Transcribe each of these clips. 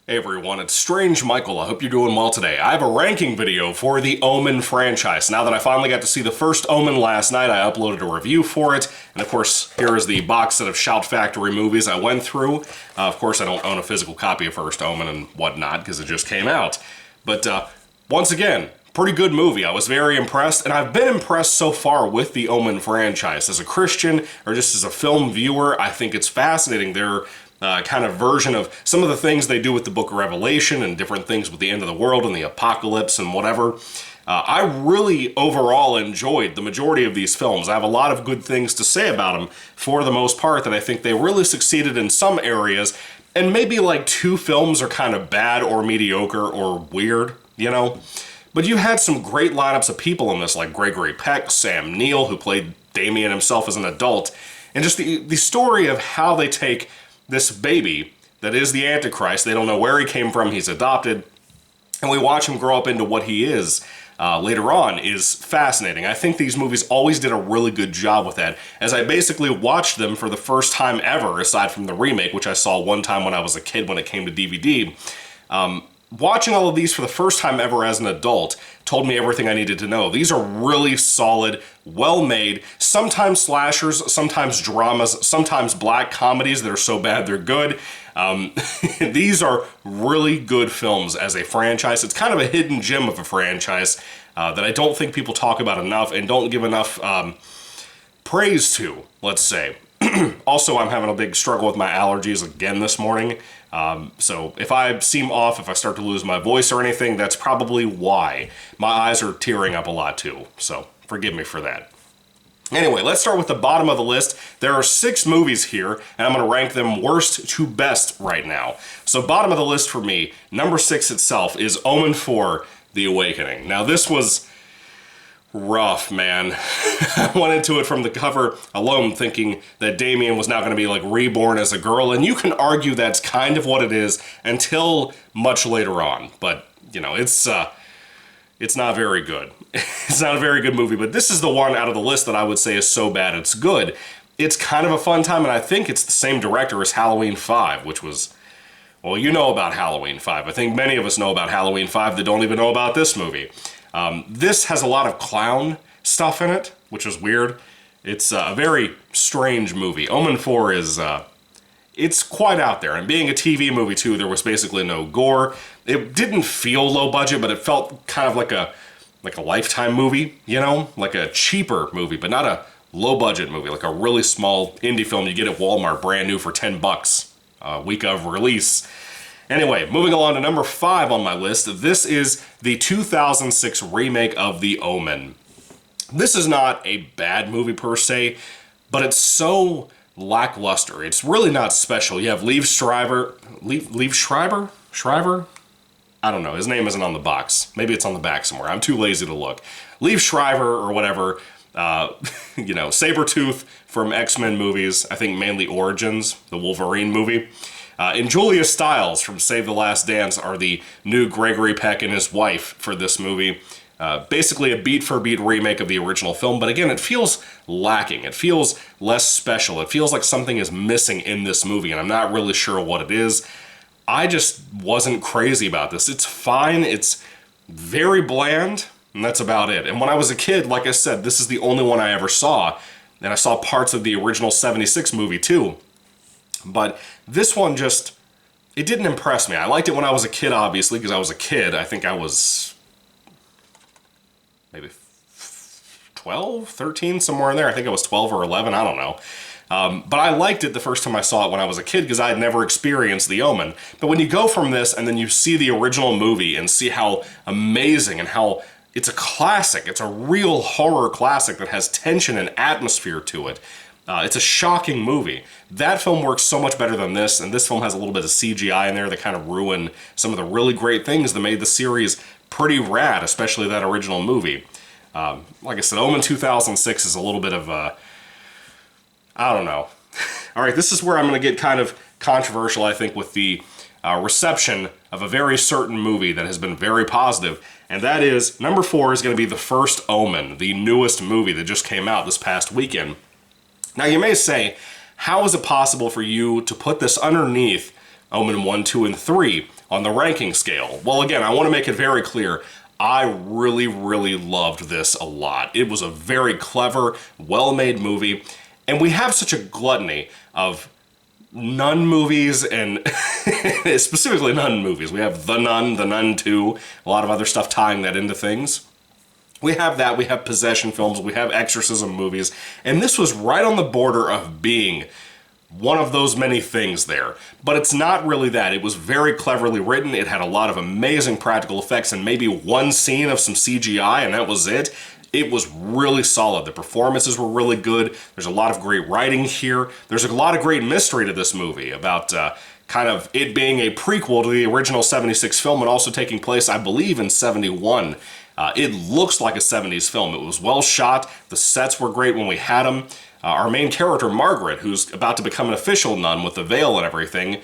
Hey everyone, it's Strange Michael. I hope you're doing well today. I have a ranking video for the Omen franchise. Now that I finally got to see the first Omen last night, I uploaded a review for it. And of course, here is the box set of Shout Factory movies I went through. Of course, I don't own a physical copy of First Omen and whatnot because it just came out. But once again, pretty good movie. I was very impressed, and I've been impressed so far with the Omen franchise. As a Christian, or just as a film viewer, I think it's fascinating. Their kind of version of some of the things they do with the Book of Revelation and different things with the end of the world and the apocalypse and whatever. I really overall enjoyed the majority of these films. I have a lot of good things to say about them for the most part, that I think they really succeeded in some areas, and maybe like 2 films are kind of bad or mediocre or weird, you know? But you had some great lineups of people in this, like Gregory Peck, Sam Neill, who played Damien himself as an adult, and just the story of how they take this baby that is the Antichrist. They don't know where he came from, he's adopted, and we watch him grow up into what he is later on is fascinating. I think these movies always did a really good job with that, as I basically watched them for the first time ever, aside from the remake, which I saw one time when I was a kid when it came to DVD. Watching all of these for the first time ever as an adult told me everything I needed to know. These are really solid, well-made, sometimes slashers, sometimes dramas, sometimes black comedies that are so bad they're good. These are really good films as a franchise. It's kind of a hidden gem of a franchise that I don't think people talk about enough and don't give enough praise to, let's say. Also, I'm having a big struggle with my allergies again this morning. So if I seem off, if I start to lose my voice or anything, that's probably why. My eyes are tearing up a lot too, so forgive me for that. Anyway, let's start with the bottom of the list. There are 6 movies here, and I'm going to rank them worst to best right now. So bottom of the list for me, number 6 itself is Omen 4, The Awakening. Now this was rough, man. I went into it from the cover alone thinking that Damien was now going to be like reborn as a girl, and you can argue that's kind of what it is until much later on. But, you know, it's not very good. It's not a very good movie, but this is the one out of the list that I would say is so bad it's good. It's kind of a fun time, and I think it's the same director as Halloween 5, which was, well, you know about Halloween 5. I think many of us know about Halloween 5 that don't even know about this movie. This has a lot of clown stuff in it, which is weird. It's a very strange movie. Omen 4 is, it's quite out there. And being a TV movie too, there was basically no gore. It didn't feel low budget, but it felt kind of like a Lifetime movie, you know? Like a cheaper movie, but not a low budget movie, like a really small indie film you get at Walmart brand new for $10 week of release. Anyway, moving along to number 5 on my list, this is the 2006 remake of The Omen. This is not a bad movie per se, but it's so lackluster. It's really not special. You have Liev Schreiber? I don't know, his name isn't on the box. Maybe it's on the back somewhere. I'm too lazy to look. Liev Schreiber or whatever, you know, Sabretooth from X-Men movies, I think mainly Origins, the Wolverine movie. And Julia Stiles from Save the Last Dance are the new Gregory Peck and his wife for this movie. Basically a beat-for-beat remake of the original film, but again, it feels lacking. It feels less special. It feels like something is missing in this movie, and I'm not really sure what it is. I just wasn't crazy about this. It's fine. It's very bland, and that's about it. And when I was a kid, like I said, this is the only one I ever saw, and I saw parts of the original 76 movie too. But this one just, it didn't impress me. I liked it when I was a kid, obviously, because I was a kid. I think I was maybe 12, 13, somewhere in there. I think I was 12 or 11, I don't know. But I liked it the first time I saw it when I was a kid because I had never experienced The Omen. But when you go from this and then you see the original movie and see how amazing and how it's a classic, it's a real horror classic that has tension and atmosphere to it. It's a shocking movie. That film works so much better than this, and this film has a little bit of CGI in there that kind of ruin some of the really great things that made the series pretty rad, especially that original movie. Like I said, Omen 2006 is a little bit of a, I don't know. All right, this is where I'm going to get kind of controversial, I think, with the reception of a very certain movie that has been very positive, and that is, number 4 is going to be the first Omen, the newest movie that just came out this past weekend. Now you may say, how is it possible for you to put this underneath Omen 1, 2, and 3 on the ranking scale. Well, again, I want to make it very clear, I really, really loved this a lot. It was a very clever, well-made movie, and we have such a gluttony of Nun movies, and specifically Nun movies. We have The Nun, The Nun 2, a lot of other stuff tying that into things. We have that, we have possession films, we have exorcism movies, and this was right on the border of being one of those many things there. But it's not really that. It was very cleverly written, it had a lot of amazing practical effects, and maybe one scene of some CGI, and that was it. It was really solid. The performances were really good. There's a lot of great writing here. There's a lot of great mystery to this movie about kind of it being a prequel to the original 76 film and also taking place, I believe, in 71. It looks like a 70s film. It was well shot. The sets were great when we had them. Our main character, Margaret, who's about to become an official nun with the veil and everything,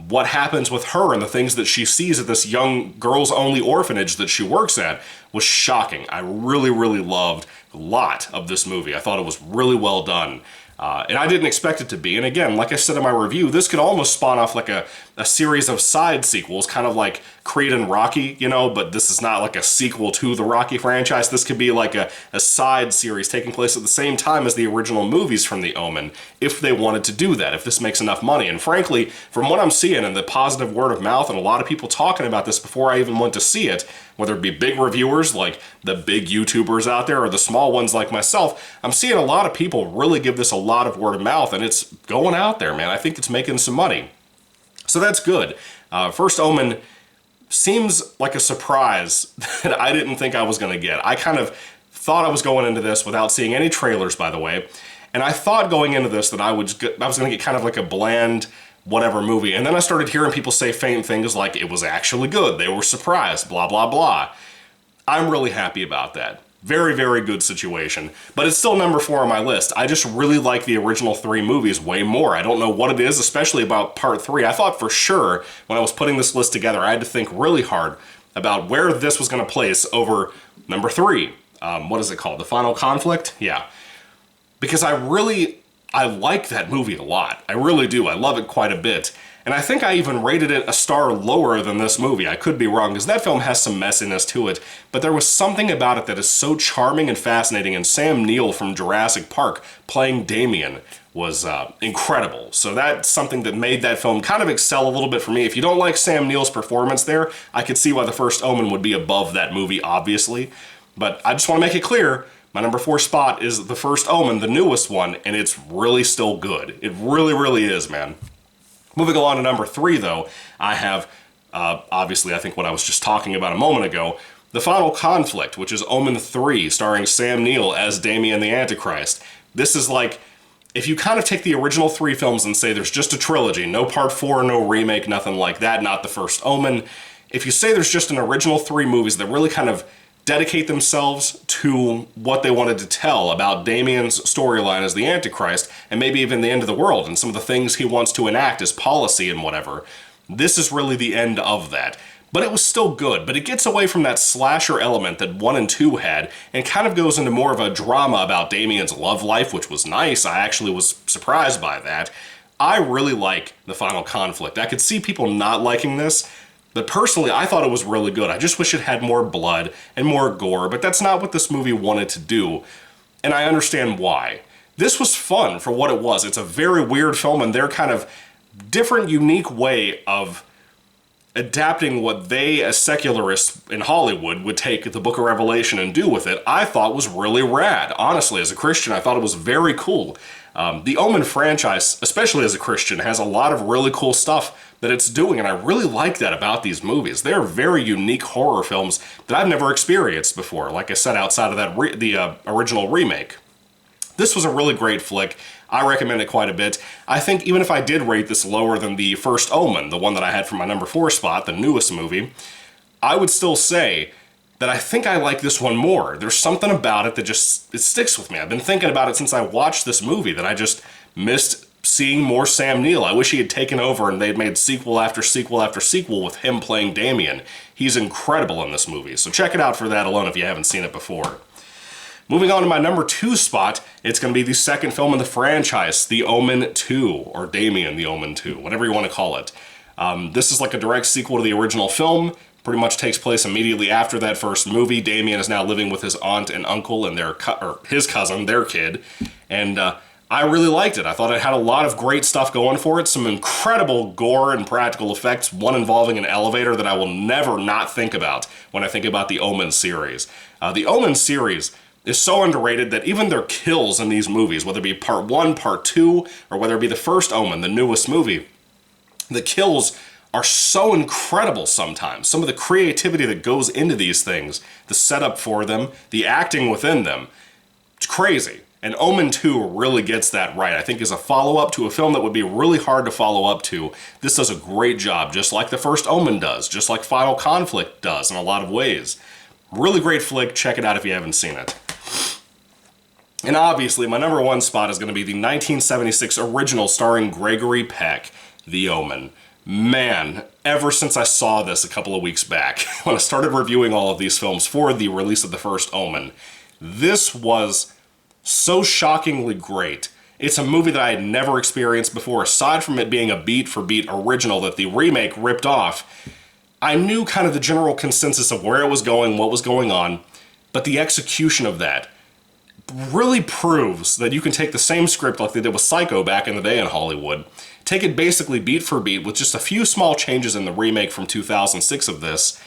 what happens with her and the things that she sees at this young girls-only orphanage that she works at was shocking. I really, really loved a lot of this movie. I thought it was really well done. And I didn't expect it to be. And again, like I said in my review, this could almost spawn off like a series of side sequels, kind of like Creed and Rocky, you know, but this is not like a sequel to the Rocky franchise. This could be like a side series taking place at the same time as the original movies from The Omen, if they wanted to do that, if this makes enough money. And frankly, from what I'm seeing and the positive word of mouth and a lot of people talking about this before I even went to see it, whether it be big reviewers like the big YouTubers out there or the small ones like myself, I'm seeing a lot of people really give this a lot of word of mouth, and it's going out there, man. I think it's making some money. So that's good. First Omen seems like a surprise that I didn't think I was going to get. I kind of thought I was going into this without seeing any trailers, by the way, and I thought going into this that I was going to get kind of like a bland whatever movie, and then I started hearing people say faint things like it was actually good, they were surprised, blah, blah, blah. I'm really happy about that. Very, very good situation. But it's still number 4 on my list. I just really like the original 3 movies way more. I don't know what it is, especially about part 3. I thought for sure when I was putting this list together, I had to think really hard about where this was going to place over number 3. What is it called? The Final Conflict? Yeah. Because I like that movie a lot. I really do. I love it quite a bit. And I think I even rated it a star lower than this movie. I could be wrong, because that film has some messiness to it, but there was something about it that is so charming and fascinating, and Sam Neill from Jurassic Park playing Damien was incredible. So that's something that made that film kind of excel a little bit for me. If you don't like Sam Neill's performance there, I could see why the first Omen would be above that movie, obviously. But I just want to make it clear, my number 4 spot is the first Omen, the newest one, and it's really still good. It really, really is, man. Moving along to number 3, though, I have, obviously, I think what I was just talking about a moment ago, The Final Conflict, which is Omen 3, starring Sam Neill as Damien the Antichrist. This is like, if you kind of take the original 3 films and say there's just a trilogy, no part 4, no remake, nothing like that, not the first Omen. If you say there's just an original 3 movies that really kind of dedicate themselves to what they wanted to tell about Damien's storyline as the Antichrist, and maybe even the end of the world, and some of the things he wants to enact as policy and whatever, this is really the end of that. But it was still good, but it gets away from that slasher element that 1 and 2 had, and kind of goes into more of a drama about Damien's love life, which was nice. I actually was surprised by that. I really like The Final Conflict. I could see people not liking this, but personally, I thought it was really good. I just wish it had more blood and more gore, but that's not what this movie wanted to do, and I understand why. This was fun for what it was. It's a very weird film, and their kind of different, unique way of adapting what they, as secularists in Hollywood, would take the Book of Revelation and do with it, I thought was really rad. Honestly, as a Christian, I thought it was very cool. The Omen franchise, especially as a Christian, has a lot of really cool stuff that it's doing, and I really like that about these movies. They're very unique horror films that I've never experienced before, like I said, outside of that the original remake. This was a really great flick. I recommend it quite a bit. I think even if I did rate this lower than the first Omen, the one that I had for my number 4 spot, the newest movie, I would still say that I think I like this one more. There's something about it that just, it sticks with me. I've been thinking about it since I watched this movie, that I just missed seeing more Sam Neill. I wish he had taken over and they'd made sequel after sequel after sequel with him playing Damien. He's incredible in this movie, so check it out for that alone if you haven't seen it before. Moving on to my number 2 spot, it's going to be the second film in the franchise, The Omen 2, or Damien the Omen 2, whatever you want to call it. This is like a direct sequel to the original film. Pretty much takes place immediately after that first movie. Damien is now living with his aunt and uncle and his cousin, their kid. And I really liked it. I thought it had a lot of great stuff going for it. Some incredible gore and practical effects. One involving an elevator that I will never not think about when I think about the Omen series. The Omen series is so underrated that even their kills in these movies, whether it be part 1, part 2, or whether it be the first Omen, the newest movie, the kills are so incredible sometimes. Some of the creativity that goes into these things, the setup for them, the acting within them, it's crazy. And Omen 2 really gets that right. I think as a follow-up to a film that would be really hard to follow up to, this does a great job, just like the first Omen does, just like Final Conflict does in a lot of ways. Really great flick. Check it out if you haven't seen it. And obviously, my number 1 spot is going to be the 1976 original starring Gregory Peck, The Omen. Man, ever since I saw this a couple of weeks back, when I started reviewing all of these films for the release of the first Omen, this was so shockingly great. It's a movie that I had never experienced before, aside from it being a beat-for-beat original that the remake ripped off. I knew kind of the general consensus of where it was going, what was going on, but the execution of that really proves that you can take the same script like they did with Psycho back in the day in Hollywood, take it basically beat for beat with just a few small changes in the remake from 2006 of this,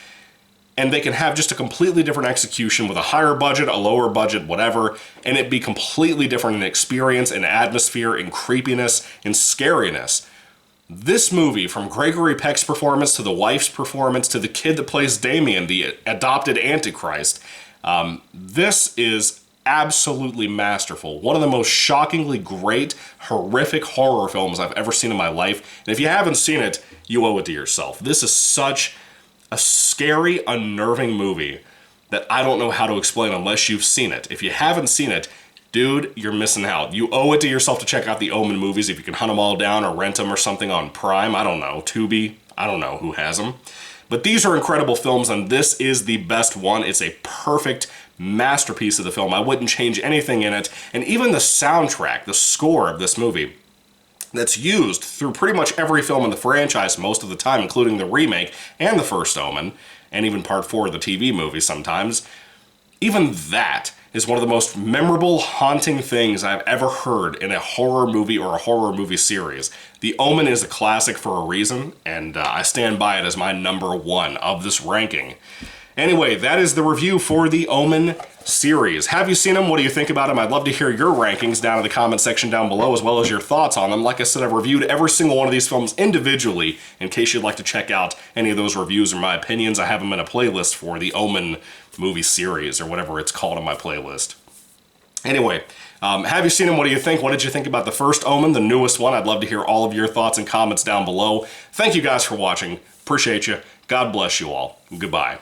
and they can have just a completely different execution with a higher budget, a lower budget, whatever, and it be completely different in experience, in atmosphere, in creepiness, in scariness. This movie, from Gregory Peck's performance to the wife's performance to the kid that plays Damien, the adopted Antichrist, this is absolutely masterful. One of the most shockingly great, horrific horror films I've ever seen in my life. And if you haven't seen it, you owe it to yourself. This is such a scary, unnerving movie that I don't know how to explain unless you've seen it. If you haven't seen it, dude, you're missing out. You owe it to yourself to check out the Omen movies if you can hunt them all down or rent them or something on Prime. I don't know. Tubi. I don't know who has them. But these are incredible films, and this is the best one. It's a perfect masterpiece of the film. I wouldn't change anything in it. And even the soundtrack, the score of this movie, that's used through pretty much every film in the franchise most of the time, including the remake and the first Omen, and even part 4 of the TV movie sometimes. Even that is one of the most memorable, haunting things I've ever heard in a horror movie or a horror movie series. The Omen is a classic for a reason, and I stand by it as my number 1 of this ranking. Anyway, that is the review for the Omen series. Have you seen them? What do you think about them? I'd love to hear your rankings down in the comment section down below, as well as your thoughts on them. Like I said, I've reviewed every single one of these films individually. In case you'd like to check out any of those reviews or my opinions, I have them in a playlist for the Omen movie series, or whatever it's called on my playlist. Anyway, have you seen them? What do you think? What did you think about the first Omen, the newest one? I'd love to hear all of your thoughts and comments down below. Thank you guys for watching. Appreciate you. God bless you all. Goodbye.